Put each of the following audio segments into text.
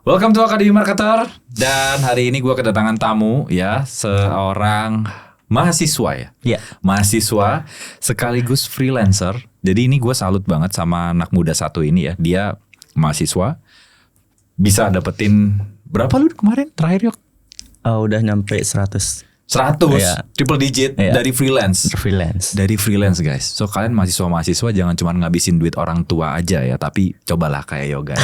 Welcome to Akademi Marketer. Dan hari ini gue kedatangan tamu ya, seorang mahasiswa ya. Iya. Mahasiswa sekaligus freelancer. Jadi ini gue salut banget sama anak muda satu ini ya. Dia mahasiswa bisa dapetin berapa lu kemarin terakhir Yok? Udah nyampe 100. 100 Iya. triple digit dari freelance. Dari freelance guys. So kalian mahasiswa jangan cuma ngabisin duit orang tua aja ya, tapi cobalah kayak Yoga.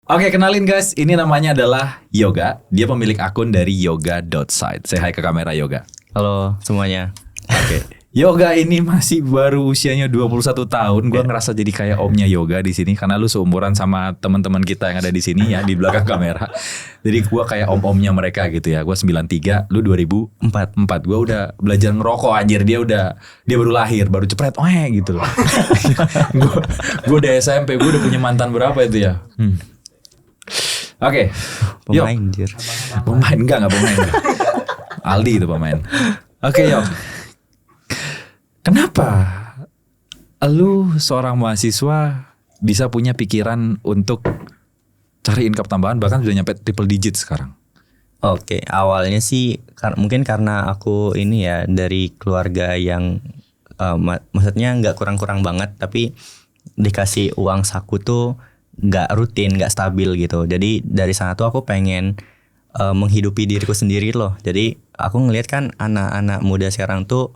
Oke, kenalin guys, ini namanya adalah Yoga. Dia pemilik akun dari yoga.site. Say hi ke kamera Yoga. Halo semuanya. Oke. Yoga ini masih baru usianya 21 tahun. Gue ngerasa jadi kayak omnya Yoga di sini karena lu seumuran sama teman-teman kita yang ada di sini ya di belakang kamera. Jadi gue kayak om-omnya mereka gitu ya. Gue 93, lu 2004. Gue udah belajar ngerokok anjir, dia baru lahir, baru cepret gitu loh. Gue udah SMP, gue udah punya mantan berapa itu ya? Oke. Pemain anjir. Pemain enggak pemain. Aldi itu pemain. Oke, Yok. Kenapa lu seorang mahasiswa bisa punya pikiran untuk cari income tambahan bahkan sudah nyampe triple digit sekarang? Oke, awalnya sih mungkin karena aku ini ya dari keluarga yang maksudnya nggak kurang-kurang banget, tapi dikasih uang saku tuh nggak rutin, nggak stabil gitu. Jadi dari sana tuh aku pengen menghidupi diriku sendiri loh. Jadi aku ngelihat kan anak-anak muda sekarang tuh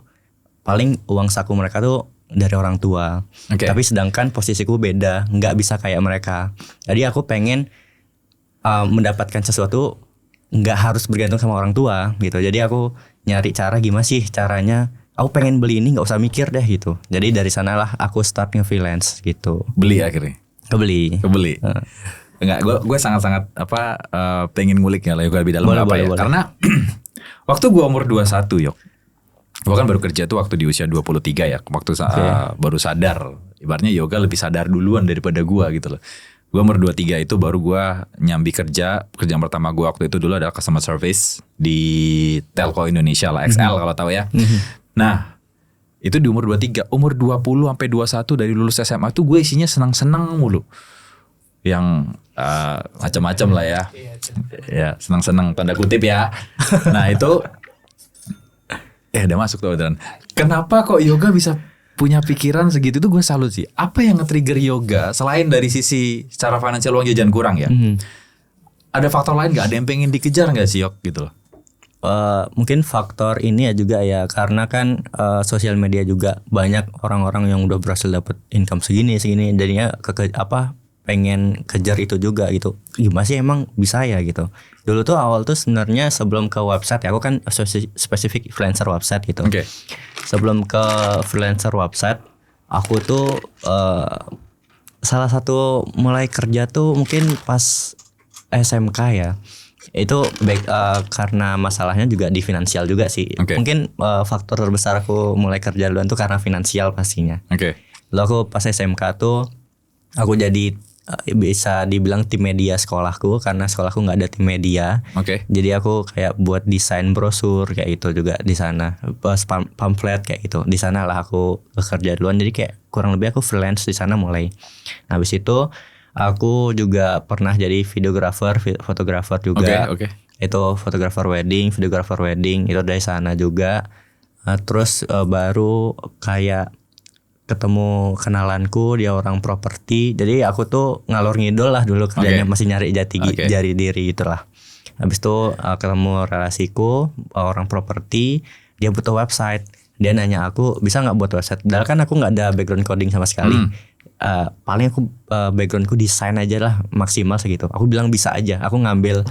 paling uang saku mereka tuh dari orang tua. Okay. Tapi sedangkan posisiku beda, nggak bisa kayak mereka. Jadi aku pengen mendapatkan sesuatu nggak harus bergantung sama orang tua gitu. Jadi aku nyari cara gimana sih caranya. Aku pengen beli ini nggak usah mikir deh gitu. Jadi dari sanalah aku start nge-freelance gitu. Beli akhirnya. Kebeli. Enggak, gue sangat-sangat pengen ngulik ya lebih dalam boleh. Karena waktu gue umur 21 Yok. Gue kan baru kerja tuh waktu di usia 23 ya. Waktu baru sadar. Ibaratnya Yoga lebih sadar duluan daripada gue gitu loh. Gue umur 23 itu baru gue nyambi kerja. Kerjaan pertama gue waktu itu dulu adalah customer service di Telco Indonesia lah, XL kalau tahu ya. Nah, itu di umur 23. Umur 20 sampai 21 dari lulus SMA tuh gue isinya senang-senang mulu. Yang macam-macam lah ya. Ya, senang-senang tanda kutip ya. Nah, itu udah masuk tuh beneran. Kenapa kok Yoga bisa punya pikiran segitu tuh gue salut sih. Apa yang nge-trigger Yoga selain dari sisi secara finansial uang jajan kurang ya? Ada faktor lain gak? Ada yang pengen dikejar gak sih Yok gitu loh? Mungkin faktor ini ya juga ya karena kan sosial media juga banyak orang-orang yang udah berhasil dapat income segini jadinya pengen kejar itu juga gitu. Gimana sih emang bisa ya gitu. Dulu tuh awal tuh sebenarnya sebelum ke website ya, aku kan spesifik freelancer website gitu. Okay. Sebelum ke freelancer website, aku tuh salah satu mulai kerja tuh mungkin pas SMK ya. Itu karena masalahnya juga di finansial juga sih. Okay. Mungkin faktor terbesar aku mulai kerja duluan tuh karena finansial pastinya. Oke. Lalu aku pas SMK tuh aku jadi bisa dibilang tim media sekolahku karena sekolahku nggak ada tim media. Oke. Jadi aku kayak buat desain brosur kayak itu juga di sana, pamflet kayak gitu. Di sana lah aku bekerja duluan. Jadi kayak kurang lebih aku freelance di sana mulai. Nah, habis itu aku juga pernah jadi videographer, fotografer juga. Oke. Itu fotografer wedding, videographer wedding itu dari sana juga. Terus baru kayak ketemu kenalanku, dia orang properti. Jadi aku tuh ngalor ngidol lah dulu kerjanya, masih nyari jari diri itulah. Habis itu ketemu relasiku orang properti, dia butuh website. Dia nanya aku bisa nggak buat website. Padahal kan aku nggak ada background coding sama sekali. Paling aku backgroundku desain aja lah maksimal segitu. Aku bilang bisa aja. Aku ngambil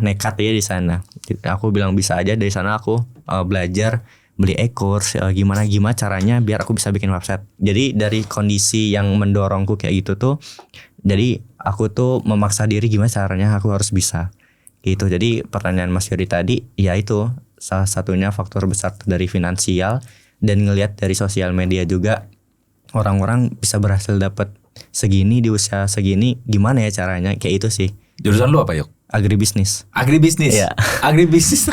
nekat aja di sana. Aku bilang bisa aja. Dari sana aku belajar beli e-course, gimana caranya biar aku bisa bikin website. Jadi dari kondisi yang mendorongku kayak gitu tuh, jadi aku tuh memaksa diri gimana caranya aku harus bisa gitu. Jadi pertanyaan Mas Yori tadi, ya itu salah satunya faktor besar dari finansial dan ngelihat dari sosial media juga orang-orang bisa berhasil dapat segini di usia segini, gimana ya caranya, kayak itu sih. Jurusan lu apa Yok? Agribisnis. Agribisnis. Iya. Agribisnis.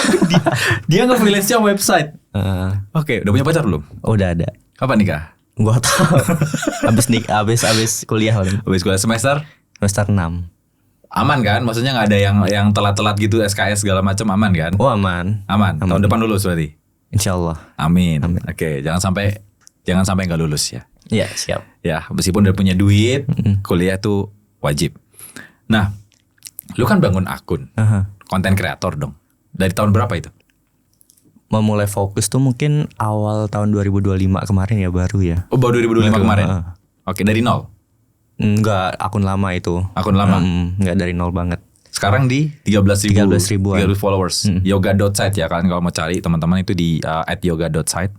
dia nge-freelance-nya website. Eh, Oke, udah punya pacar belum? udah ada. Kapan nikah? Gua tahu. Habis kuliah paling. Habis kuliah semester? Semester 6. Aman kan? Maksudnya nggak ada yang telat-telat gitu SKS segala macam aman kan? Oh, aman. Aman. Tahun depan lulus berarti. Insyaallah. Amin. Oke, jangan sampai nggak lulus ya. Iya, siap. Ya, meskipun udah punya duit, kuliah tuh wajib. Nah, lu kan bangun akun, Aha. konten kreator dong. Dari tahun berapa itu? Memulai fokus tuh mungkin awal tahun 2025 kemarin ya, baru ya. Oh, baru 2025 Baru, kemarin. heeh. Oke, dari nol. Enggak, akun lama itu. Akun lama. Enggak dari nol banget. Sekarang di 13.000 13.000-an. followers. Yoga.site ya, kalian kalau mau cari teman-teman itu di @yoga.site.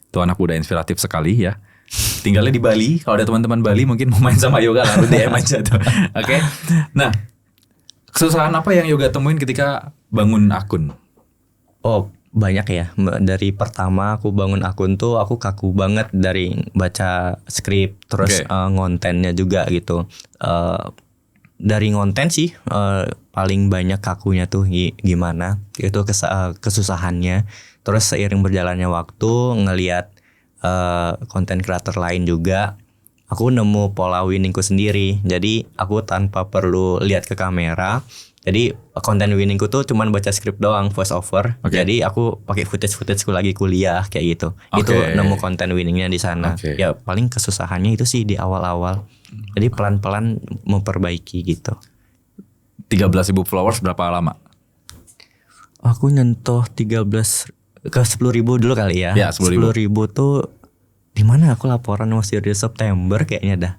Itu anak muda inspiratif sekali ya. Tinggalnya di Bali. Kalau ada teman-teman Bali mungkin mau main sama Yoga lalu DM aja tuh. Oke. Nah, kesusahan apa yang Yoga temuin ketika bangun akun? Oh, banyak ya. Dari pertama aku bangun akun tuh aku kaku banget dari baca skrip, terus Oke. ngontennya juga gitu. Dari ngonten sih paling banyak kakunya tuh gimana? Itu kesusahannya. Terus seiring berjalannya waktu ngelihat konten kreator lain juga, aku nemu pola winningku sendiri. Jadi aku tanpa perlu lihat ke kamera. Jadi konten winningku tuh cuman baca skrip doang, voice over. Oke. Jadi aku pakai footage-footageku lagi kuliah kayak gitu. Itu Oke. nemu konten winningnya di sana. Oke. Ya paling kesusahannya itu sih di awal-awal. Jadi pelan-pelan memperbaiki gitu. 13.000 followers berapa lama? Aku nyentuh 13 ke 10.000 dulu kali ya. Ya, 10.000. 10.000 tuh di mana aku laporan masih di September kayaknya dah.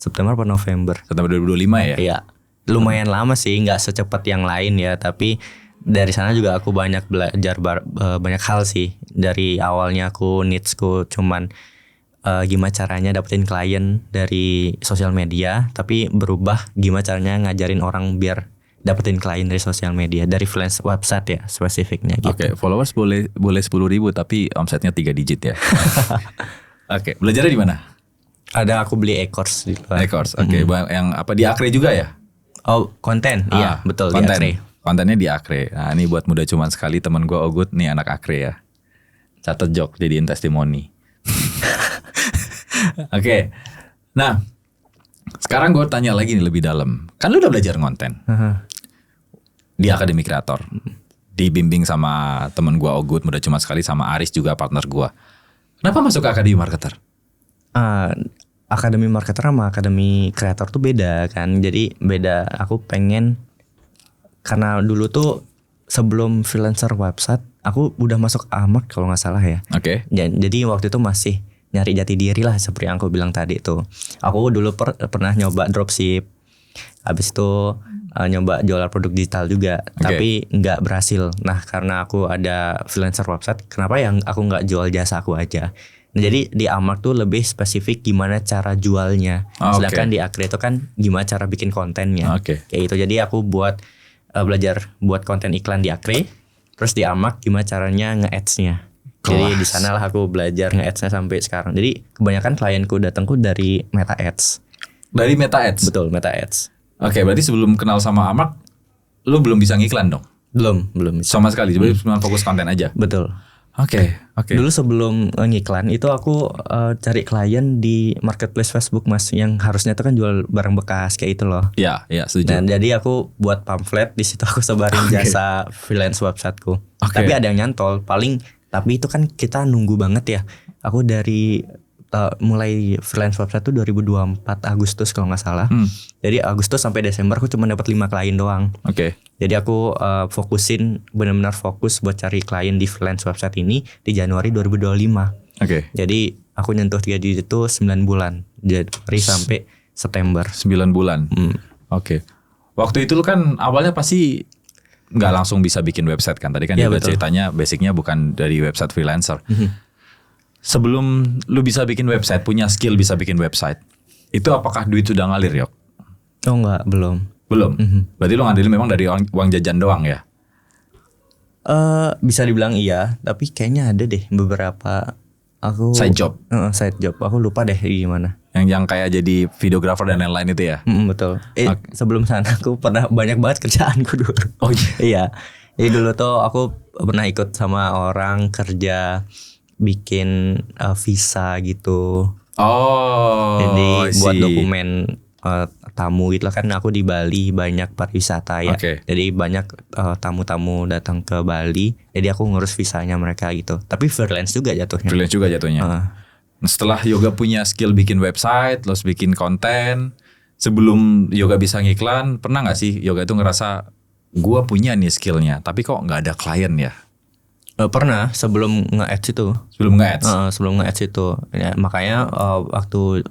September atau November. September 2025 ya? Iya. Lumayan lama sih, nggak secepat yang lain ya, tapi dari sana juga aku banyak belajar banyak hal sih. Dari awalnya aku niche-ku cuman gimana caranya dapetin klien dari sosial media, tapi berubah gimana caranya ngajarin orang biar dapetin klien dari sosial media, dari freelance website ya spesifiknya gitu. Oke, followers boleh 10.000 tapi omsetnya 3 digit ya. Oke, belajarnya di mana? Ada aku beli e-course di luar. Records. Oke, yang apa di Akre juga ya? Oh, konten. Iya, betul di konten. Akre. Kontennya di Akre. Nah, ini buat muda cuman sekali, teman gue Ogut nih anak Akre ya. Catat jok jadiin testimoni. Oke. Nah, sekarang gue tanya lagi nih lebih dalam. Kan lu udah belajar konten di Akademi Kreator. Dibimbing sama temen gue Ogut, muda cuma sekali, sama Aris juga partner gue. Kenapa masuk ke Akademi Marketer? Akademi marketer sama akademi kreator tuh beda kan. Jadi beda. Aku pengen, karena dulu tuh sebelum freelancer website aku udah masuk Amart kalau nggak salah ya. Oke. Jadi waktu itu masih nyari jati diri lah seperti yang aku bilang tadi tuh. Aku dulu pernah nyoba dropship. Habis itu nyoba jualan produk digital juga, tapi nggak berhasil. Nah, karena aku ada freelancer website, kenapa yang aku nggak jual jasa aku aja? Nah, jadi di Amart tuh lebih spesifik gimana cara jualnya. Sedangkan di Akre itu kan gimana cara bikin kontennya. Oke. Kayak gitu. Jadi aku belajar buat konten iklan di Akre. Terus di Amart gimana caranya nge-ads-nya. Jadi di sanalah aku belajar nge-ads-nya sampai sekarang. Jadi kebanyakan klienku datangku dari Meta Ads. Dari Meta Ads? Betul, Meta Ads. Oke, berarti sebelum kenal sama Amart, lu belum bisa ngiklan dong? Belum. Sama sekali, jadi cuma fokus konten aja? Betul. Oke. Dulu sebelum ngiklan itu aku cari klien di marketplace Facebook mas, yang harusnya itu kan jual barang bekas kayak itu loh. Iya, setuju. Dan jadi aku buat pamflet, di situ aku sebarin jasa freelance websiteku. Tapi ada yang nyantol, tapi itu kan kita nunggu banget ya. Aku dari mulai freelance website tuh 2024 Agustus kalau nggak salah. Jadi Agustus sampai Desember aku cuma dapat 5 klien doang. Oke. Jadi aku benar-benar fokus buat cari klien di freelance website ini di Januari 2025. Oke. Jadi aku nyentuh 3 digit itu 9 bulan. Januari sampai September. 9 bulan. Oke. Waktu itu lu kan awalnya pasti nggak langsung bisa bikin website kan? Tadi kan Ya, juga betul. ceritanya basicnya bukan dari website freelancer. Sebelum lu bisa bikin website, punya skill bisa bikin website, itu apakah duit sudah ngalir, Yok? Oh enggak, belum. Belum? Berarti lu ngandelin memang dari uang jajan doang ya? Bisa dibilang iya, tapi kayaknya ada deh beberapa aku Side job? Side job. Aku lupa deh gimana. Yang Yang kayak jadi videographer dan lain-lain itu ya. Betul. Sebelum sana aku pernah banyak banget kerjaanku dulu. Oh iya. Iya. Jadi dulu tuh aku pernah ikut sama orang kerja bikin visa gitu. Oh. Jadi buat dokumen tamu gitu lah, kan aku di Bali banyak pariwisata ya. Jadi banyak tamu-tamu datang ke Bali. Jadi aku ngurus visanya mereka gitu. Tapi freelance juga jatuhnya. Setelah Yoga punya skill bikin website, terus bikin konten, sebelum Yoga bisa ngiklan, pernah nggak sih Yoga itu ngerasa gua punya nih skillnya, tapi kok nggak ada klien ya? Pernah sebelum nge-ads itu. Sebelum nge-ads? Sebelum nge-ads itu. Ya, makanya waktu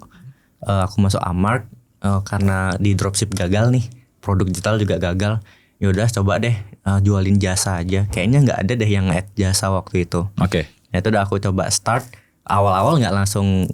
aku masuk Amark, karena di dropship gagal nih, produk digital juga gagal. Yaudah coba deh jualin jasa aja. Kayaknya nggak ada deh yang nge-ads jasa waktu itu. Ya itu udah aku coba start. Awal-awal nggak langsung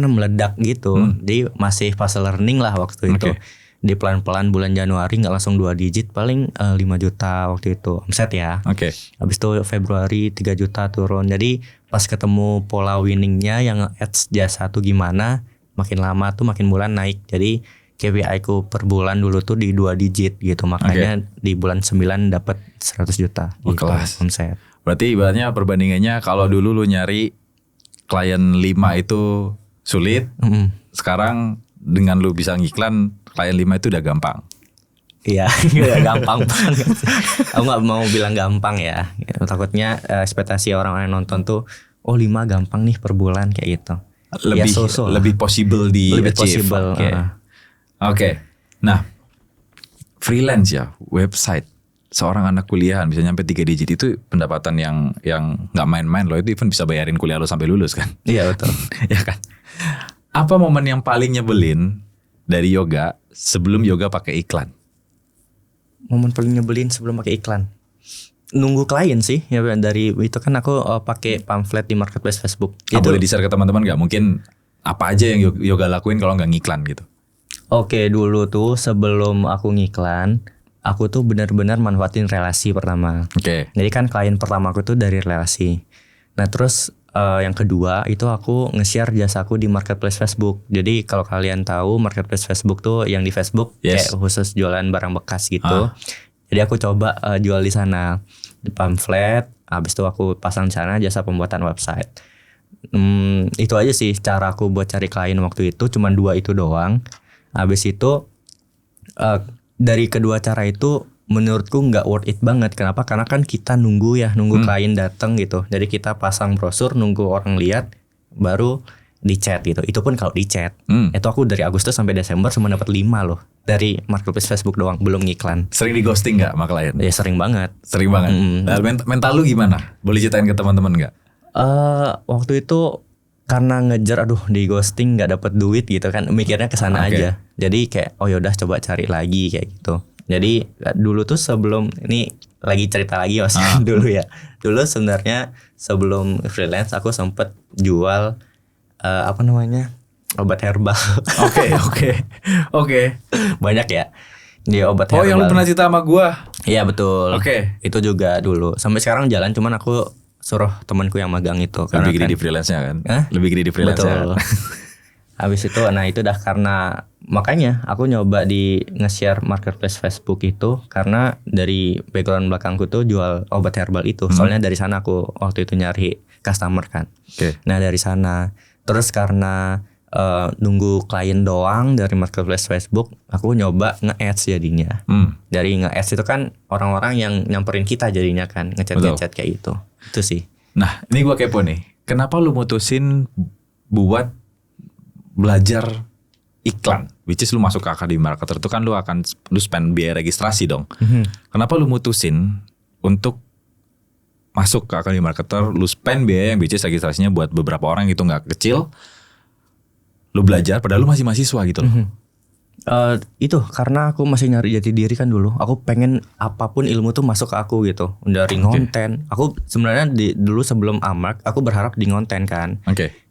meledak gitu. Jadi masih fase learning lah waktu itu. Di pelan-pelan bulan Januari nggak langsung 2 digit, paling 5 juta waktu itu omset ya. Habis itu Februari 3 juta turun. Jadi pas ketemu pola winningnya yang ads jasa tuh gimana, makin lama tuh makin bulan naik. Jadi KPI ku per bulan dulu tuh di 2 digit gitu. Makanya di bulan 9 dapat 100 juta gitu omset. Berarti ibaratnya perbandingannya kalau dulu lu nyari klien 5 itu sulit. Sekarang dengan lu bisa ngiklan klien 5 itu udah gampang. Iya, gampang banget. Aku gak mau bilang gampang ya. Takutnya ekspektasi orang-orang yang nonton tuh 5 gampang nih per bulan kayak gitu. Lebih possible di achieve. Oke. Nah, freelance ya, website. Seorang anak kuliah bisa nyampe 3 digit itu pendapatan yang nggak main-main loh. Itu even bisa bayarin kuliah lo sampai lulus kan? Iya betul. Ya kan. Apa momen yang paling nyebelin dari Yoga sebelum Yoga pakai iklan? Momen paling nyebelin sebelum pakai iklan, nunggu klien sih ya. Dari itu kan aku pakai pamflet di marketplace Facebook. Boleh di-share ke teman-teman nggak? Mungkin apa aja yang Yoga lakuin kalau nggak ngiklan gitu? Oke, dulu tuh sebelum aku ngiklan, aku tuh benar-benar manfaatin relasi pertama. Jadi kan klien pertama aku tuh dari relasi. Nah terus yang kedua itu aku nge-share jasaku di marketplace Facebook. Jadi kalau kalian tahu marketplace Facebook tuh yang di Facebook kayak khusus jualan barang bekas gitu. Jadi aku coba jual di sana di pamflet. Habis itu aku pasang di sana jasa pembuatan website. Itu aja sih cara aku buat cari klien waktu itu, cuma 2 itu doang. Habis itu dari kedua cara itu menurutku nggak worth it banget. Kenapa? Karena kan kita nunggu klien datang gitu. Jadi kita pasang brosur, nunggu orang lihat, baru di chat gitu. Itu pun kalau di chat. Itu aku dari Agustus sampai Desember cuma dapat 5 loh dari marketplace Facebook doang, belum ngiklan. Sering di ghosting nggak sama klien? Ya sering banget. Nah, mental lu gimana? Boleh ceritain ke teman-teman nggak? Waktu itu karena ngejar di ghosting nggak dapat duit gitu kan, mikirnya kesana aja. Jadi kayak yaudah coba cari lagi kayak gitu. Jadi dulu tuh sebelum ini lagi cerita lagi dulu ya. Dulu sebenarnya sebelum freelance aku sempet jual obat herbal. Oke. Banyak ya. Di obat herbal. Yang lu pernah cerita sama gua. Iya betul. Itu juga dulu. Sampai sekarang jalan, cuman aku suruh temanku yang magang itu. Lebih gede di freelance-nya kan? Lebih gede di freelance-nya. Betul. Habis itu, itu udah karena makanya aku nyoba di nge-share marketplace Facebook itu karena dari background belakangku tuh jual obat herbal itu. Soalnya dari sana aku waktu itu nyari customer kan. Nah dari sana. Terus karena nunggu klien doang dari marketplace Facebook, aku nyoba nge-ads jadinya. Dari nge-ads itu kan orang-orang yang nyamperin kita jadinya kan, ngechat kayak gitu. Itu sih. Nah ini gua kepo nih, kenapa lu mutusin buat belajar iklan? Which is lu masuk ke Akademi Marketer itu kan lu spend biaya registrasi dong. Kenapa lu mutusin untuk masuk ke Akademi Marketer, lu spend biaya yang which is registrasinya buat beberapa orang itu nggak kecil, lu belajar padahal lu masih mahasiswa gitu loh. Itu karena aku masih nyari jati diri kan dulu. Aku pengen apapun ilmu tuh masuk ke aku gitu. Dari ngonten. Aku sebenarnya dulu sebelum Amark aku berharap di ngonten kan.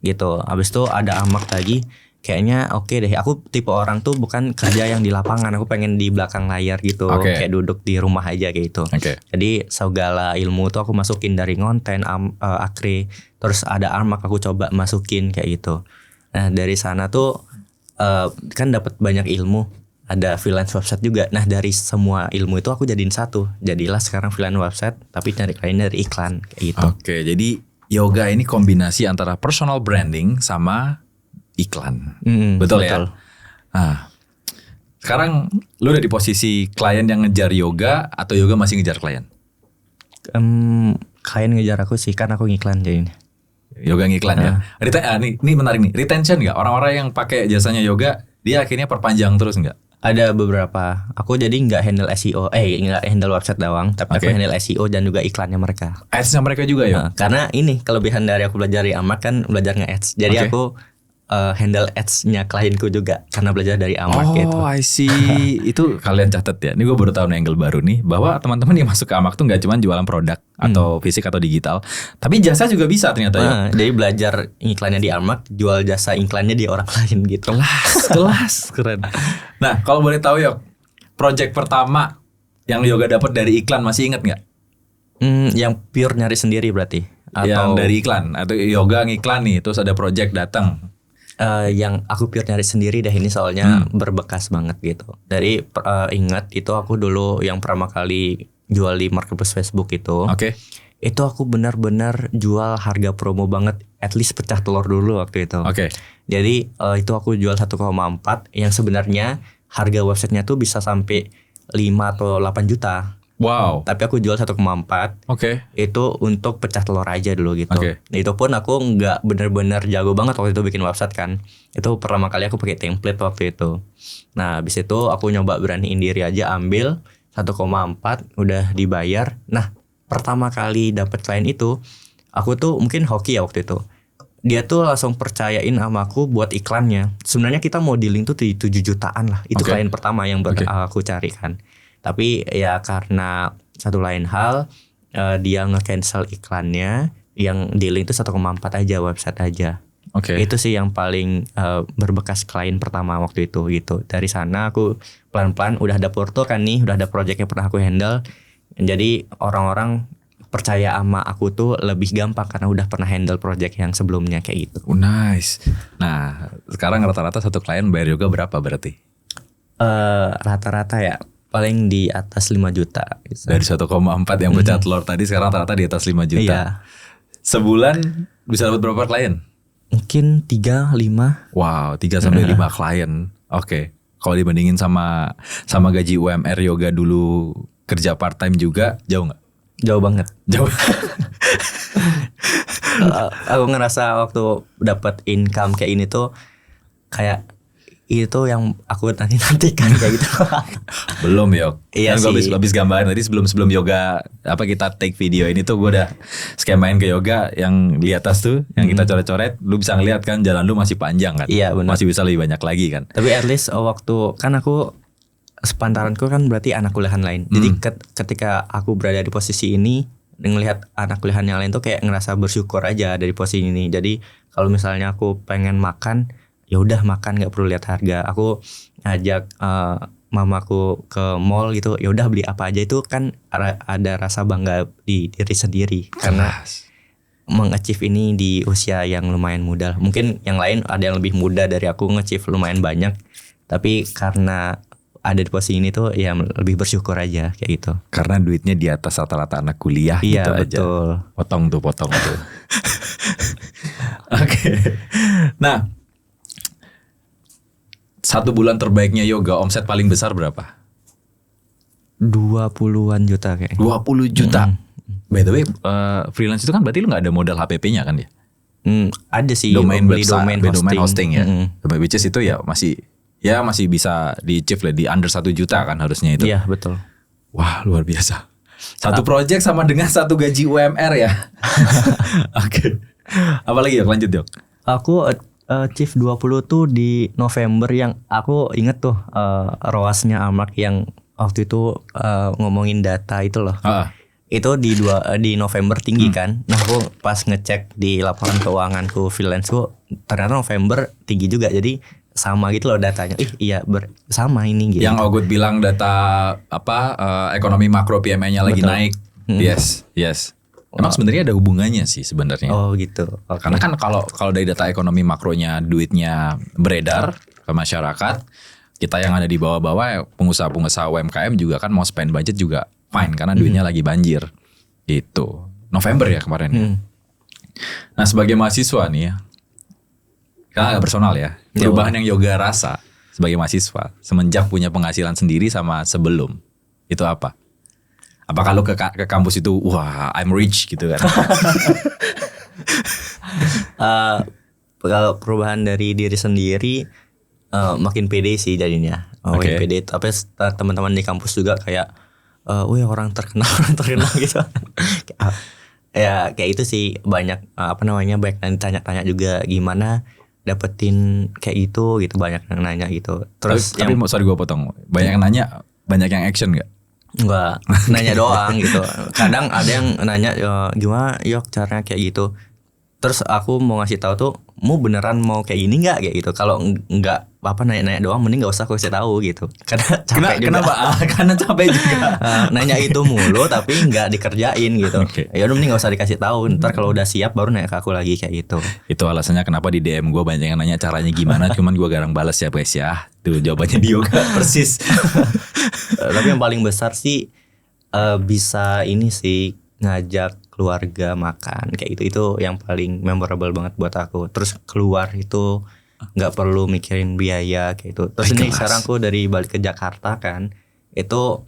Gitu. Habis itu ada Amark lagi. Kayaknya oke deh. Aku tipe orang tuh bukan kerja yang di lapangan. Aku pengen di belakang layar gitu. Kayak duduk di rumah aja kayak gitu. Jadi segala ilmu tuh aku masukin dari ngonten, Akre. Terus ada Amark aku coba masukin kayak gitu. Nah dari sana tuh kan dapat banyak ilmu. Ada freelance website juga. Nah dari semua ilmu itu aku jadiin satu. Jadilah sekarang freelance website tapi cari klien dari iklan kayak gitu. Oke, jadi yoga ini kombinasi antara personal branding sama iklan. Betul ya? Nah, sekarang lu udah di posisi klien yang ngejar yoga atau yoga masih ngejar klien? Klien ngejar aku sih kan aku ngiklan jadinya. Yoga ngiklan ya. Ini menarik nih. Retention nggak? Orang-orang yang pakai jasanya yoga dia akhirnya perpanjang terus nggak? Ada beberapa. Aku jadi nggak handle SEO, nggak handle website doang, tapi aku handle SEO dan juga iklannya mereka. Ads-nya mereka juga ya? Karena ini kelebihan dari aku belajar di Amak kan belajar nge-ads. Jadi aku handle ads-nya klienku juga karena belajar dari Amak gitu. Oh, I see. Itu kalian catat ya. Ini gue baru tahu angle baru nih bahwa teman-teman yang masuk ke Amak tuh nggak cuma jualan produk atau fisik atau digital, tapi jasa juga bisa ternyata ya. Jadi belajar iklannya di Amak, jual jasa iklannya di orang lain gitu. Kelas, keren. Nah, kalau boleh tahu Yok, project pertama yang yoga dapat dari iklan masih inget nggak? Yang pure nyari sendiri berarti? Yang dari iklan atau yoga ngiklan nih, terus ada project datang? Yang aku pure nyari sendiri deh ini soalnya berbekas banget gitu. Dari ingat itu aku dulu yang pertama kali jual di marketplace Facebook itu. Itu aku benar-benar jual harga promo banget, at least pecah telur dulu waktu itu. Jadi itu aku jual 1,4 yang sebenarnya harga websitenya tuh bisa sampai 5 atau 8 juta. Wow. Tapi aku jual 1,4. Itu untuk pecah telur aja dulu gitu. Itu pun aku nggak benar-benar jago banget waktu itu bikin website kan. Itu pertama kali aku pakai template waktu itu. Nah, habis itu aku nyoba beraniin diri aja ambil 1,4 udah dibayar. Nah, pertama kali dapat klien itu aku tuh mungkin hoki ya waktu itu. Dia tuh langsung percayain sama aku buat iklannya. Sebenarnya kita mau dealing tuh di 7 jutaan lah. Itu klien pertama yang aku cari kan. Tapi ya karena satu lain hal dia nge-cancel iklannya, yang dealing itu 1,4 aja website aja. Itu sih yang paling berbekas klien pertama waktu itu gitu. Dari sana aku pelan-pelan udah ada porto kan nih, udah ada project yang pernah aku handle. Jadi orang-orang percaya sama aku tuh lebih gampang karena udah pernah handle project yang sebelumnya kayak gitu. Nice. Nah, sekarang rata-rata satu klien bayar yoga berapa berarti? Rata-rata ya paling di atas 5 juta gitu. Dari 1,4 yang pecah telur tadi sekarang rata-rata di atas 5 juta. Iya. Sebulan bisa dapat berapa klien? Mungkin 3-5. Wow, 3-5 klien. Kalau dibandingin sama gaji UMR yoga dulu kerja part time juga jauh nggak? Jauh banget. Jauh. Aku ngerasa waktu dapat income kayak ini tuh kayak itu yang aku nantikan kayak gitu. Belum Yok. Iya kan sih. Gue habis gambarin tadi sebelum yoga kita take video ini tuh gue udah skemain ke yoga yang di atas tuh yang kita coret-coret, lu bisa ngeliat kan jalan lu masih panjang kan. Iya benar. Masih bisa lebih banyak lagi kan. Tapi at least waktu kan aku sepantaranku kan berarti anak kuliahan lain. Jadi ketika aku berada di posisi ini ngelihat anak kuliahan yang lain tuh kayak ngerasa bersyukur aja dari posisi ini. Jadi kalau misalnya aku pengen makan, ya udah makan nggak perlu lihat harga. Aku ngajak mamaku ke mall gitu, ya udah beli apa aja, itu kan ada rasa bangga di diri sendiri karena mengachieve ini di usia yang lumayan muda. Mungkin yang lain ada yang lebih muda dari aku nge-achieve lumayan banyak, tapi karena ada di posisi ini tuh ya lebih bersyukur aja kayak gitu. Karena duitnya di atas rata-rata anak kuliah iya, gitu betul. Aja. Potong tuh. Oke. Nah, 1 bulan terbaiknya yoga, omset paling besar berapa? 20-an juta kayaknya. 20 juta. By the way, freelance itu kan berarti lu nggak ada modal HPP-nya kan ya? Ada sih. Domain website, domain hosting ya. Which is itu ya masih bisa di-achieve lah di under 1 juta kan harusnya itu. Iya betul. Wah luar biasa. Satu project sama dengan 1 gaji UMR ya. Oke. Apalagi ya, lanjut Yok. Aku Chief 20 tuh di November yang aku inget tuh ROAS-nya Amak yang waktu itu ngomongin data itu loh. Itu di November tinggi kan. Nah aku pas ngecek di laporan keuanganku freelanceku ternyata November tinggi juga, jadi sama gitu loh datanya. Iya sama ini gitu. Yang Ogut bilang data ekonomi makro PMI-nya lagi naik. Yes. Emang sebenarnya ada hubungannya sih sebenarnya. Oh gitu. Okay. Karena kan kalau dari data ekonomi makronya duitnya beredar ke masyarakat, kita yang ada di bawah-bawah pengusaha-pengusaha UMKM juga kan mau spend budget juga fine karena duitnya lagi banjir. Itu November ya kemarin. Nah sebagai mahasiswa nih ya, kan agak personal ya. Perubahan yang Yoga rasa sebagai mahasiswa semenjak punya penghasilan sendiri sama sebelum itu apa? Apa kalau ke kampus itu wah I'm rich gitu kan? Kalau perubahan dari diri sendiri makin pede sih jadinya. Makin pede. Tapi teman-teman di kampus juga kayak, wih orang terkenal gitu. Ya kayak itu sih banyak banyak yang tanya-tanya juga gimana dapetin kayak itu gitu, banyak yang nanya gitu. Terus tapi sorry gue potong. Banyak yang nanya, banyak yang action gak? Enggak, nanya doang gitu. Kadang ada yang nanya gimana Yok caranya kayak gitu. Terus aku mau ngasih tahu tuh, mau beneran mau kayak gini nggak kayak gitu. Kalau enggak nanya-nanya doang, mending nggak usah aku kasih tahu gitu. Karena capek juga. Kenapa? Karena capek juga. Nanya itu mulu tapi nggak dikerjain gitu. Ya udah mending nggak usah dikasih tahu. Ntar kalau udah siap baru nanya ke aku lagi kayak gitu. Itu alasannya kenapa di DM gue banyak yang nanya caranya gimana. Cuman gue garang balas ya guys ya. Tuh jawabannya di Yoga persis. Tapi yang paling besar sih bisa ini sih ngajak keluarga makan kayak gitu, itu yang paling memorable banget buat aku. Terus keluar itu nggak perlu mikirin biaya kayak itu. Terus ini sekarang aku dari balik ke Jakarta kan, itu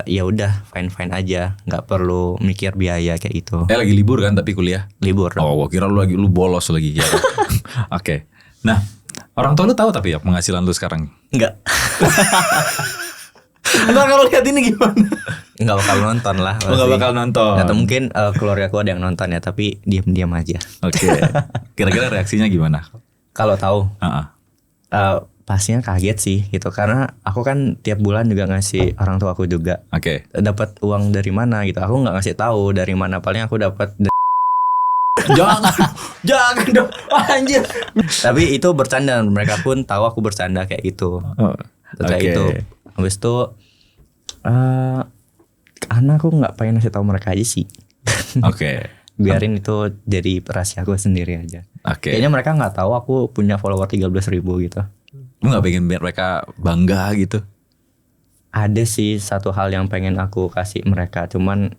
ya udah fine aja, nggak perlu mikir biaya kayak itu. Lagi libur kan tapi kuliah? Libur. Oh, gua kira lu bolos lagi ya. Oke. Nah, orang tua lu tahu tapi ya penghasilan lu sekarang? Enggak. Ntar kalau lihat ini gimana? Nggak bakal nonton lah. Nggak bakal nonton. Atau mungkin keluarga aku ada yang nonton ya, tapi diam-diam aja. Oke. Kira-kira reaksinya gimana? Kalau tahu, pastinya kaget sih gitu, karena aku kan tiap bulan juga ngasih orang tua aku juga. Oke. Dapat uang dari mana gitu? Aku nggak ngasih tahu dari mana. Paling aku dapat. Jangan dong, anjir. Tapi itu bercanda, mereka pun tahu aku bercanda kayak gitu. Kayak itu. Habis itu karena aku nggak pengen ngasih tahu mereka aja sih. Oke. Biarin itu jadi rahasia aku sendiri aja. Kayaknya mereka nggak tahu aku punya follower 13.000 gitu. Lu nggak pengen biar mereka bangga gitu? Ada sih satu hal yang pengen aku kasih mereka, cuman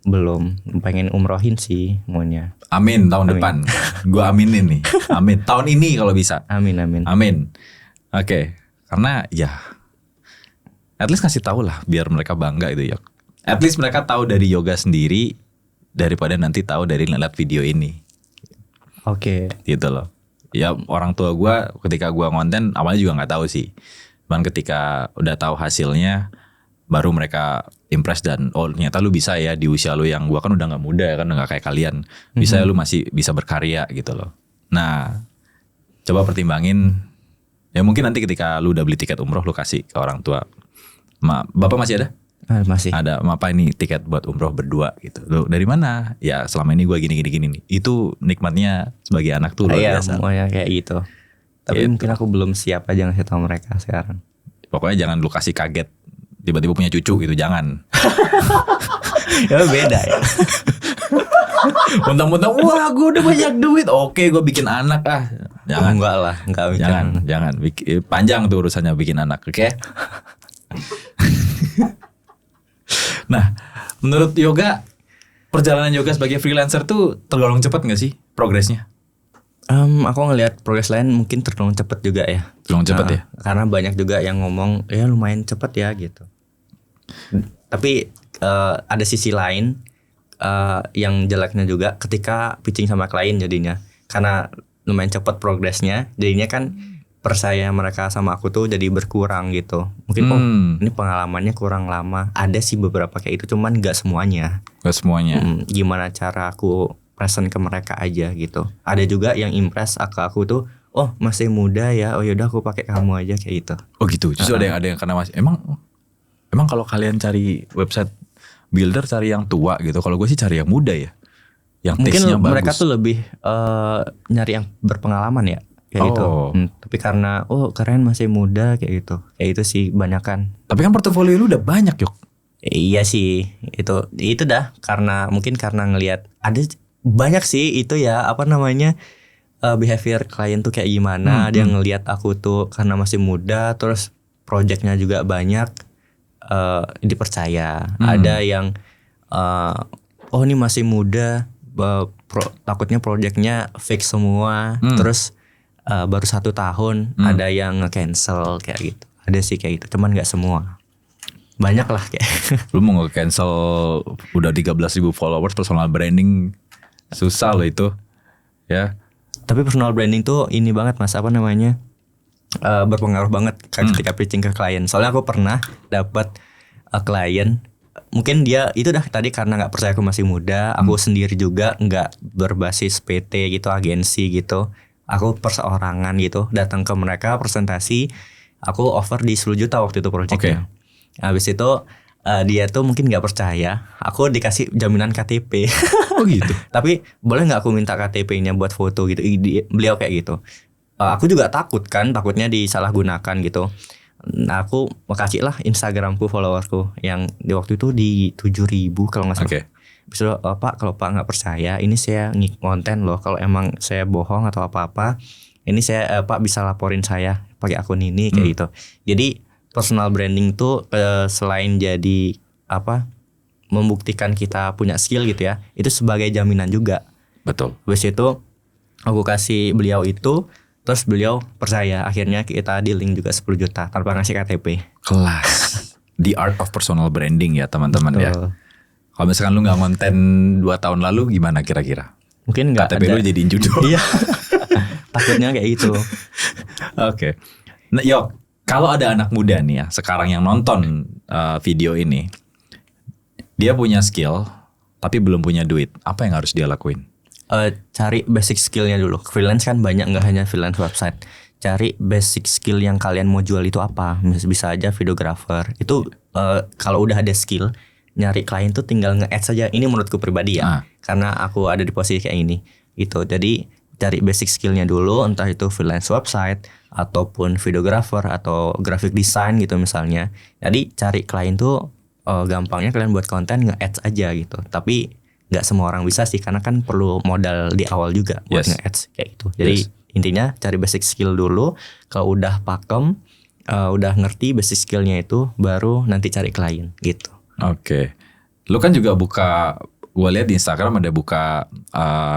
belum. Pengen umrohin sih maunya. Amin tahun depan. Gua aminin nih. Amin tahun ini kalau bisa. Amin. Oke. Karena ya at least kasih tahu lah biar mereka bangga itu ya. At least mereka tahu dari Yoga sendiri daripada nanti tahu dari ngeliat video ini. Oke. Gitu loh. Ya orang tua gue ketika gue ngonten awalnya juga nggak tahu sih. Cuman ketika udah tahu hasilnya baru mereka impress dan oh ternyata lu bisa ya di usia lu yang gue kan udah nggak muda ya kan, udah nggak kayak kalian. Bisa lu masih bisa berkarya gitu loh. Nah coba pertimbangin. Ya mungkin nanti ketika lu udah beli tiket umroh lu kasih ke orang tua. Bapak masih ada? Masih. Ada apa ini tiket buat umroh berdua gitu. Loh, dari mana? Ya selama ini gue gini nih. Itu nikmatnya sebagai anak tuh luar biasa. Semuanya kayak gitu. Tapi mungkin aku belum siap aja ngasih tahu mereka sekarang. Pokoknya jangan lu kasih kaget tiba-tiba punya cucu gitu, jangan. Ya beda ya. Mentang-mentang wah gue udah banyak duit, oke gue bikin anak ah. Jangan. Enggak lah, enggak bikin. Jangan. Panjang tuh urusannya bikin anak, oke? Nah, menurut Yoga, perjalanan Yoga sebagai freelancer tuh tergolong cepat gak sih progresnya? Aku ngelihat progres lain mungkin tergolong cepat juga ya. Tergolong cepat ya? Karena banyak juga yang ngomong, ya lumayan cepat ya gitu. Tapi ada sisi lain yang jeleknya juga ketika pitching sama klien jadinya. Karena lumayan cepat progresnya, jadinya kan percaya mereka sama aku tuh jadi berkurang gitu. Mungkin ini pengalamannya kurang lama. Ada sih beberapa kayak itu, cuman gak semuanya. Gimana cara aku present ke mereka aja gitu. Ada juga yang impress aku tuh, oh masih muda ya, oh yaudah aku pakai kamu aja kayak gitu. Oh gitu. Justru ada yang karena masih emang kalau kalian cari website builder cari yang tua gitu. Kalau gue sih cari yang muda ya. Yang taste-nya bagus. Mungkin mereka tuh lebih nyari yang berpengalaman ya. Kayak gitu. Tapi karena keren masih muda kayak gitu. Kayak itu sih banyakan. Tapi kan portofolio lu udah banyak Yok. Iya sih, itu dah karena mungkin karena ngelihat ada banyak sih itu ya apa namanya behavior klien tuh kayak gimana. Dia ngelihat aku tuh karena masih muda, terus projectnya juga banyak, dipercaya. Ada yang oh ini masih muda, takutnya projectnya fix semua, terus baru 1 tahun ada yang nge-cancel kayak gitu. Ada sih kayak gitu, cuman nggak semua. Banyak lah kayak. Lu mau nge-cancel udah 13.000 followers personal branding susah loh itu. Ya. Tapi personal branding tuh ini banget Mas, apa namanya? Berpengaruh banget ketika pitching ke klien. Soalnya aku pernah dapat klien, mungkin dia itu dah tadi karena nggak percaya aku masih muda, aku sendiri juga nggak berbasis PT gitu, agensi gitu. Aku perseorangan gitu, datang ke mereka presentasi, aku offer di 10 juta waktu itu projectnya. Habis itu dia tuh mungkin nggak percaya, aku dikasih jaminan KTP. Oh gitu. Tapi boleh nggak aku minta KTP-nya buat foto gitu? Beliau kayak gitu. Aku juga takutnya disalahgunakan gitu. Nah aku kasih lah Instagramku, followerku yang di waktu itu di 7.000 kalau nggak salah. Habis itu Pak, kalau Pak nggak percaya, ini saya ngonten loh. Kalau emang saya bohong atau apa-apa, ini saya Pak bisa laporin saya pakai akun ini kayak gitu. Jadi personal branding tuh selain jadi apa membuktikan kita punya skill gitu ya, itu sebagai jaminan juga. Betul. Habis itu aku kasih beliau itu, terus beliau percaya. Akhirnya kita dealing juga 10 juta tanpa ngasih KTP. Kelas. The art of personal branding ya teman-teman ya. Kalau misalkan lu nggak ngonten 2 tahun lalu gimana kira-kira? Mungkin nggak KTP ada. lu jadiin judul. Iya. Takutnya kayak gitu. Oke. Nah, Yok, kalau ada anak muda nih ya sekarang yang nonton video ini, dia punya skill tapi belum punya duit, apa yang harus dia lakuin? Cari basic skillnya dulu. Freelance kan banyak, nggak hanya freelance website. Cari basic skill yang kalian mau jual itu apa. Bisa aja videographer. Itu kalau udah ada skill, nyari klien tuh tinggal nge-add saja. Ini menurutku pribadi ya, karena aku ada di posisi kayak ini gitu. Jadi cari basic skillnya dulu, entah itu freelance website ataupun videographer atau graphic design gitu misalnya. Jadi cari klien tuh gampangnya kalian buat konten nge-ads aja gitu. Tapi nggak semua orang bisa sih, karena kan perlu modal di awal juga buat nge-ads kayak gitu. Jadi intinya cari basic skill dulu. Kalau udah pakem, udah ngerti basic skillnya itu, baru nanti cari klien gitu. Oke. Lu kan juga buka, gua lihat di Instagram ada buka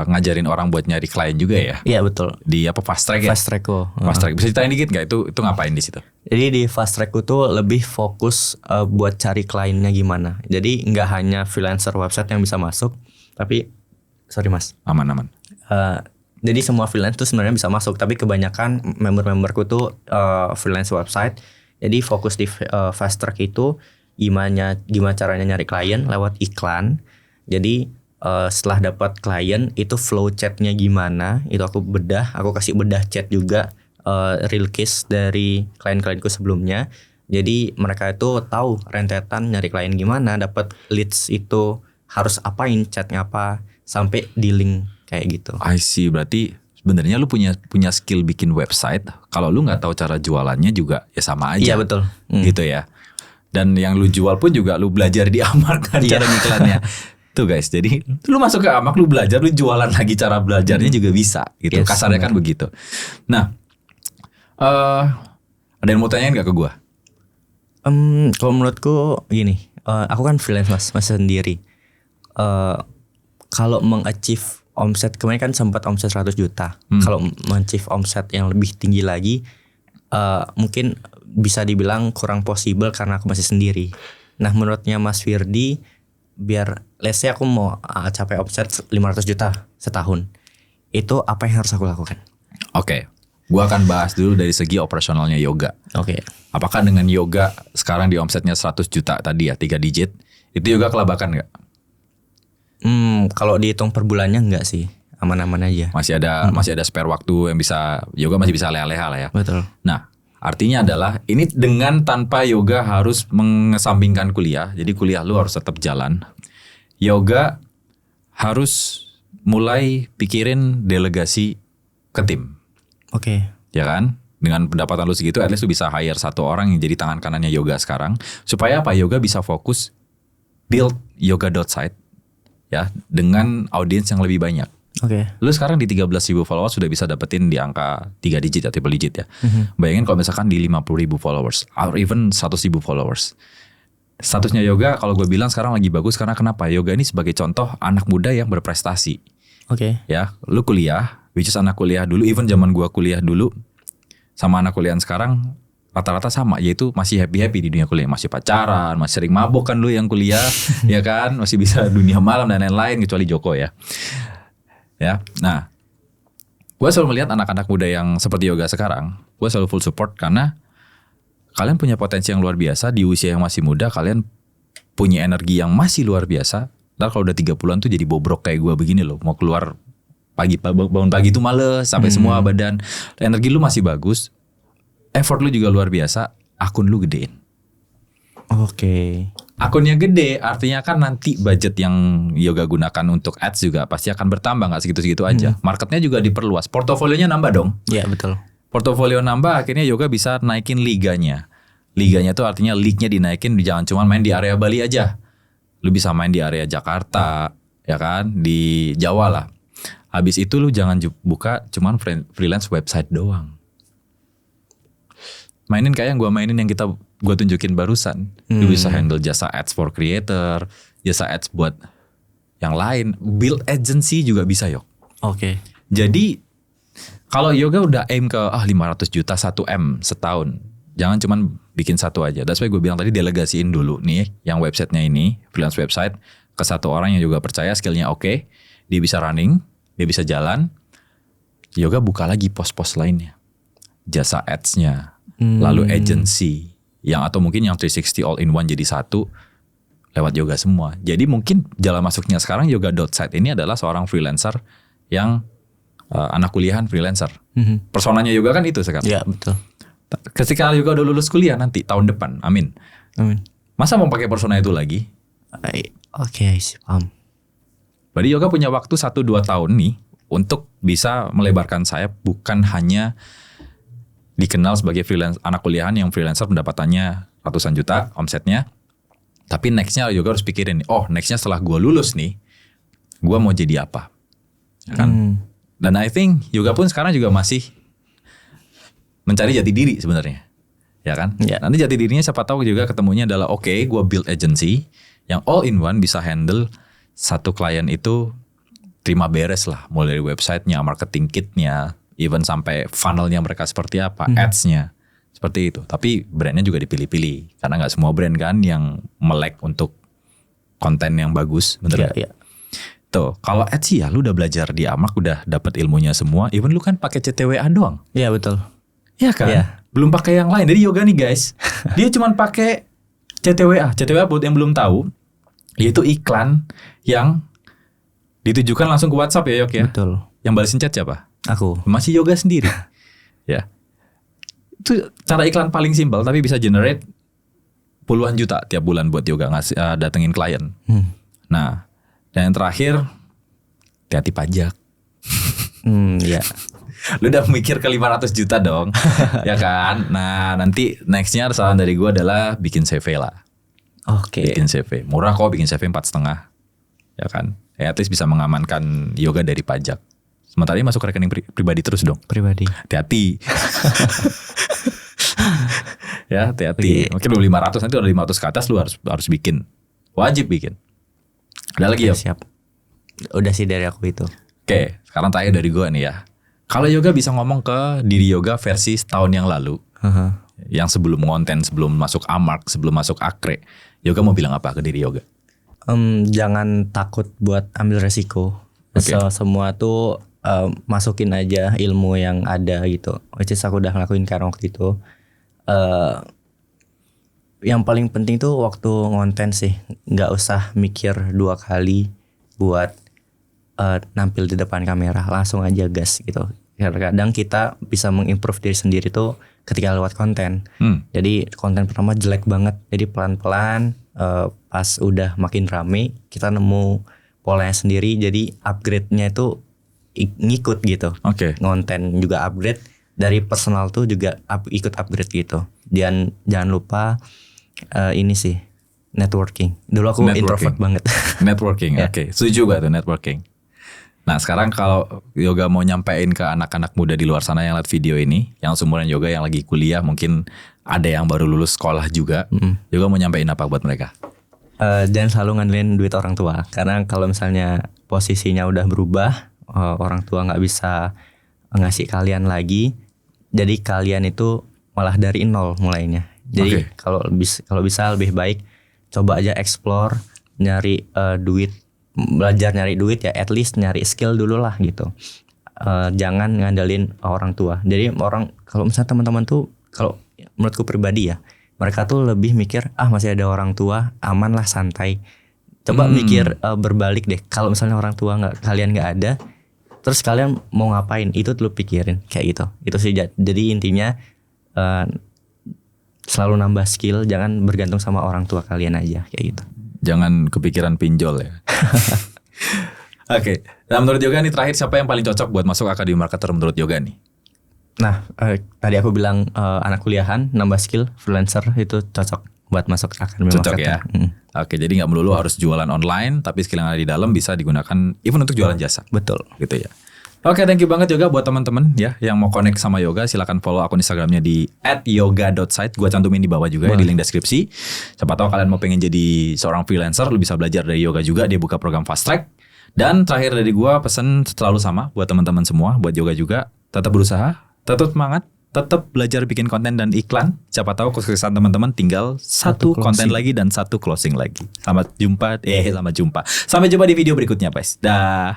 ngajarin orang buat nyari klien juga ya? Iya betul. Di apa Fast Track ya? Fast Track kok. Fast Track. Bisa ceritain dikit nggak itu ngapain di situ? Jadi di Fast Track tuh lebih fokus buat cari kliennya gimana. Jadi nggak hanya freelancer website yang bisa masuk, tapi sorry Mas. Aman. Jadi semua freelance tuh sebenarnya bisa masuk, tapi kebanyakan member-memberku tuh freelance website. Jadi fokus di Fast Track itu gimana caranya nyari klien lewat iklan. Jadi setelah dapat klien itu flow chatnya gimana, itu aku kasih bedah chat juga, real case dari klien-klienku sebelumnya. Jadi mereka itu tahu rentetan nyari klien gimana, dapat leads itu harus apain, chatnya apa, sampai dealing kayak gitu. I see, berarti sebenarnya lu punya skill bikin website. Kalau lu nggak tahu cara jualannya juga ya sama aja. Iya betul. Gitu ya. Dan yang lu jual pun juga lu belajar di Amak kan cara ngiklannya. Tuh guys, jadi lu masuk ke Amak, lu belajar, lu jualan lagi, cara belajarnya juga bisa gitu. Yes, kasarnya kan begitu. Nah, ada yang mau tanyain gak ke gua? Kalau menurutku gini, aku kan freelance masih sendiri. Kalau mengachieve omset, kemarin kan sempat omset 100 juta. Kalau mengachieve omset yang lebih tinggi lagi, mungkin bisa dibilang kurang possible karena aku masih sendiri. Nah menurutnya Mas Firdi, biar let's say aku mau capai omset 500 juta setahun, itu apa yang harus aku lakukan? Oke, gua akan bahas dulu dari segi operasionalnya yoga. Oke. Apakah dengan yoga sekarang di omsetnya 100 juta tadi ya, 3 digit, itu yoga kelabakan gak? Kalau dihitung per bulannya enggak sih, aman-aman aja. Masih ada spare waktu yang bisa, yoga masih bisa leha-leha lah ya. Betul. Nah, artinya adalah ini dengan tanpa yoga harus mengesampingkan kuliah. Jadi kuliah lu harus tetap jalan. Yoga harus mulai pikirin delegasi ke tim. Oke. Ya kan? Dengan pendapatan lu segitu, at least lu bisa hire 1 orang yang jadi tangan kanannya yoga sekarang. Supaya apa? Yoga bisa fokus build yoga.site ya dengan audiens yang lebih banyak. Oke. Lu sekarang di 13.000 followers sudah bisa dapetin di angka 3 digit ya, triple digit ya. Bayangin kalau misalkan di 50.000 followers or even 100.000 followers. Statusnya yoga kalau gue bilang sekarang lagi bagus karena kenapa? Yoga ini sebagai contoh anak muda yang berprestasi. Oke. Ya, lu kuliah, which is anak kuliah dulu, even zaman gue kuliah dulu sama anak kuliahan sekarang rata-rata sama, yaitu masih happy-happy di dunia kuliah, masih pacaran, masih sering mabok kan lu yang kuliah, ya kan, masih bisa dunia malam dan lain-lain kecuali Joko ya. Ya, nah, gue selalu melihat anak-anak muda yang seperti yoga sekarang, gue selalu full support karena kalian punya potensi yang luar biasa di usia yang masih muda, kalian punya energi yang masih luar biasa. Ntar kalau udah 30-an tuh jadi bobrok kayak gue begini loh, mau keluar pagi bangun pagi tuh males sampai semua badan. Energi lu masih bagus, effort lu juga luar biasa, akun lu gedein. Oke. Akunnya gede, artinya kan nanti budget yang yoga gunakan untuk ads juga pasti akan bertambah, nggak segitu-segitu aja. Marketnya juga diperluas, portofolionya nambah dong. Iya betul. Portofolio nambah, akhirnya yoga bisa naikin liganya. Liganya tuh artinya league-nya dinaikin, jangan cuma main di area Bali aja. Lu bisa main di area Jakarta, ya kan, di Jawa lah. Habis itu lu jangan buka cuman freelance website doang. Mainin kayak yang gue mainin yang gue tunjukin barusan. Lu bisa handle jasa ads for creator, jasa ads buat yang lain, build agency juga bisa Yok. Oke. Jadi kalau yoga udah aim ke 500 juta 1M setahun, jangan cuman bikin satu aja. That's why gue bilang tadi delegasiin dulu nih yang websitenya ini, freelance website, ke satu orang yang juga percaya skillnya oke, dia bisa running, dia bisa jalan. Yoga buka lagi pos-pos lainnya, jasa ads-nya, lalu agency, yang atau mungkin yang 360 all in one jadi satu lewat yoga semua. Jadi mungkin jalan masuknya sekarang yoga.site ini adalah seorang freelancer yang anak kuliahan freelancer. Personanya yoga kan itu sekarang. Iya betul. Ketika yoga udah lulus kuliah nanti tahun depan, amin. Masa mau pakai persona itu lagi? Oke, paham. Berarti yoga punya waktu 1-2 tahun nih untuk bisa melebarkan sayap, bukan hanya dikenal sebagai freelance anak kuliahan yang freelancer pendapatannya ratusan juta omsetnya. Tapi nextnya yoga harus pikirin, nextnya setelah gue lulus nih, gue mau jadi apa? Ya kan? Dan I think yoga pun sekarang juga masih mencari jati diri sebenarnya, ya kan? Yeah. Nanti jati dirinya siapa tahu juga ketemunya adalah gue build agency yang all in one bisa handle satu klien itu terima beres lah, mulai dari websitenya, marketing kitnya, even sampai funnelnya mereka seperti apa, ads-nya seperti itu. Tapi brandnya juga dipilih-pilih karena nggak semua brand kan yang melek untuk konten yang bagus, bener nggak? Iya. Tuh, kalau ads ya lu udah belajar di Amark, udah dapat ilmunya semua. Even lu kan pakai CTWA doang. Iya betul. Iya kan? Iya. Belum pakai yang lain. Jadi yoga nih guys, dia cuma pakai CTWA. CTWA buat yang belum tahu, yaitu iklan yang ditujukan langsung ke WhatsApp ya Yok ya. Betul. Yang balesin chat siapa? Aku. Masih yoga sendiri. Ya. Itu cara iklan paling simpel tapi bisa generate puluhan juta tiap bulan buat yoga ngasih datengin klien. Nah, dan yang terakhir, hati-hati pajak. Ya. Lu udah mikir ke 500 juta dong. Ya kan? Nah nanti nextnya saran dari gue adalah bikin CV lah. Oke. Bikin CV. Murah kok bikin CV 4,5. Ya kan? At least bisa mengamankan yoga dari pajak. Sementara ini masuk rekening pribadi terus dong. Pribadi. Hati-hati. Ya hati-hati. Mungkin lu 500, nanti udah 500 ke atas lu harus bikin. Wajib bikin. Ada lagi ya? Siap. Udah sih dari aku itu. Oke, sekarang tanya dari gue nih ya. Kalau yoga bisa ngomong ke diri yoga versi setahun yang lalu, yang sebelum ngonten, sebelum masuk Amark, sebelum masuk Akre, yoga mau bilang apa ke diri yoga? Jangan takut buat ambil resiko. Okay. Semua tuh masukin aja ilmu yang ada gitu. Which is aku udah ngelakuin karena waktu itu. Yang paling penting tuh waktu ngonten sih, nggak usah mikir 2 kali buat nampil di depan kamera, langsung aja gas gitu. Kadang kita bisa mengimprove diri sendiri tuh ketika lewat konten. Jadi konten pertama jelek banget, jadi pelan-pelan pas udah makin rame kita nemu polanya sendiri, jadi upgrade-nya itu ngikut gitu. Ngonten juga upgrade, dari personal tuh juga ikut upgrade gitu. Dan jangan lupa ini sih, networking. Dulu aku Networking. introvert banget. Networking, Ya. oke. Setuju gak tuh networking? Nah sekarang kalau Yoga mau nyampein ke anak-anak muda di luar sana yang lihat video ini, yang seumuran Yoga yang lagi kuliah, mungkin ada yang baru lulus sekolah juga, Yoga mau nyampein apa buat mereka? Jangan selalu ngandelin duit orang tua, karena kalau misalnya posisinya udah berubah, orang tua nggak bisa ngasih kalian lagi, jadi kalian itu malah dari nol mulainya. Jadi kalau bisa lebih baik coba aja explore, nyari duit, belajar nyari duit ya, at least nyari skill dulu lah gitu. Jangan ngandelin orang tua. Jadi kalau misalnya teman-teman tuh, kalau menurutku pribadi ya, mereka tuh lebih mikir masih ada orang tua, aman lah, santai. Coba mikir berbalik deh. Kalau misalnya orang tua kalian nggak ada, terus kalian mau ngapain? Itu dulu pikirin kayak gitu. Itu sih. Jadi intinya selalu nambah skill, jangan bergantung sama orang tua kalian aja kayak gitu. Jangan kepikiran pinjol ya. Oke. Nah menurut Yoga nih terakhir, siapa yang paling cocok buat masuk Akademi Marketer menurut Yoga nih? Nah, tadi aku bilang anak kuliahan nambah skill, freelancer itu cocok buat masuk Akademi Cocok Marketer. ya. Oke, jadi nggak melulu harus jualan online, tapi skill yang ada di dalam bisa digunakan even untuk jualan jasa. Betul. Gitu ya. Oke, thank you banget Yoga buat teman-teman ya yang mau connect sama Yoga, silakan follow akun Instagramnya di @yoga.site. Gua cantumin di bawah juga ya, di link deskripsi. Siapa tahu kalian mau pengen jadi seorang freelancer, lu bisa belajar dari Yoga juga. Dia buka program Fast Track. Dan terakhir dari gua, pesan selalu sama buat teman-teman semua, buat Yoga juga, tetap berusaha, tetap semangat, tetap belajar bikin konten dan iklan. Siapa tahu kesuksesan teman-teman tinggal satu konten lagi dan satu closing lagi. Sampai jumpa di video berikutnya, guys. Dah.